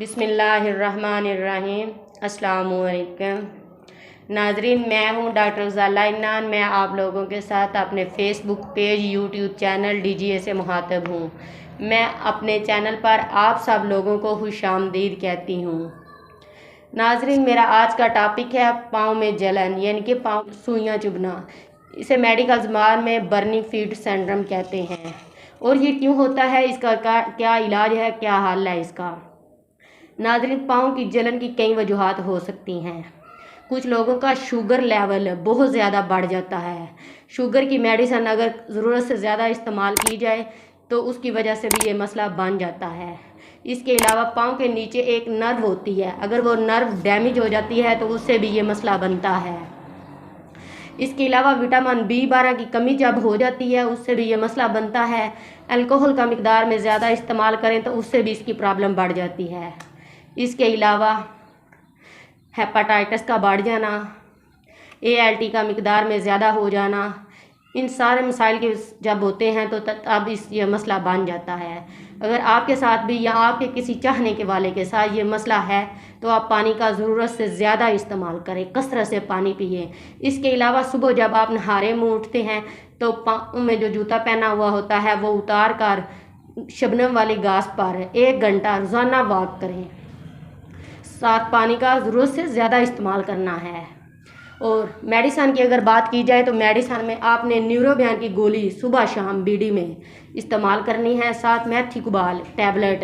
बिस्मिल्लाहिर्रहमानिर्रहीम। अस्सलामुअलैकुम नाजरीन, मैं हूं डॉक्टर ज़ाला इमरान। मैं आप लोगों के साथ अपने Facebook page, YouTube channel DGA से मुखातब हूं। मैं अपने चैनल पर आप सब लोगों को खुशामदीद कहती हूं। नाजरीन, मेरा आज का टॉपिक है पाँव में जलन, यानी कि पाँव सुइयाँ चुभना। इसे मेडिकल ज़बान में बर्निंग फीट सिंड्रोम कहते हैं। और ये क्यों होता है, इसका क्या इलाज है, क्या हल है इसका। नाज़रीन, पाँव की जलन की कई वजूहात हो सकती हैं। कुछ लोगों का शुगर लेवल बहुत ज़्यादा बढ़ जाता है। शुगर की मेडिसिन अगर ज़रूरत से ज़्यादा इस्तेमाल की जाए तो उसकी वजह से भी ये मसला बन जाता है। इसके अलावा पाँव के नीचे एक नर्व होती है, अगर वो नर्व डैमेज हो जाती है तो उससे भी ये मसला बनता है। इसके अलावा विटामिन B12 की कमी जब हो जाती है उससे भी ये मसला बनता है। अल्कोहल का मिकदार में ज़्यादा इस्तेमाल करें तो उससे भी इसकी प्रॉब्लम बढ़ जाती है। इसके अलावा हेपाटाइटिस का बढ़ जाना, ALT का मिकदार में ज़्यादा हो जाना, इन सारे मसाइल के जब होते हैं तो तब ये मसला बन जाता है। अगर आपके साथ भी या आपके किसी चाहने के वाले के साथ ये मसला है तो आप पानी का ज़रूरत से ज़्यादा इस्तेमाल करें, कसरत से पानी पिए। इसके अलावा सुबह जब आप नहारे मुँह उठते हैं तो पाँव में जो जूता पहना हुआ होता है वो उतार कर शबनम वाली घास पर 1 घंटा रोज़ाना वॉक करें। साथ पानी का ज़रूरत से ज़्यादा इस्तेमाल करना है। और मेडिसन की अगर बात की जाए तो मेडिसन में आपने न्यूरोबियन की गोली सुबह शाम बीडी में इस्तेमाल करनी है। साथ मेथिकुबाल टैबलेट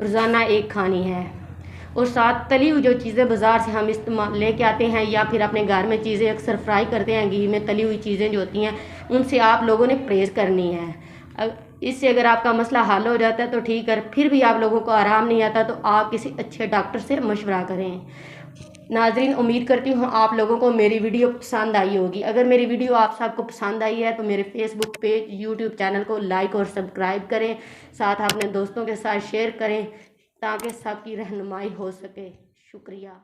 रोज़ाना 1 खानी है। और साथ तली हुई जो चीज़ें बाज़ार से हम इस्तेमाल लेके आते हैं या फिर अपने घर में चीज़ें अक्सर फ्राई करते हैं घी में, तली हुई चीज़ें जो होती हैं उनसे आप लोगों ने परहेज़ करनी है। इससे अगर आपका मसला हल हो जाता है तो ठीक है, फिर भी आप लोगों को आराम नहीं आता तो आप किसी अच्छे डॉक्टर से मशवरा करें। नाजरीन, उम्मीद करती हूँ आप लोगों को मेरी वीडियो पसंद आई होगी। अगर मेरी वीडियो आप सबको पसंद आई है तो मेरे फेसबुक पेज, यूट्यूब चैनल को लाइक और सब्सक्राइब करें। साथ अपने दोस्तों के साथ शेयर करें ताकि सबकी रहनुमाई हो सके। शुक्रिया।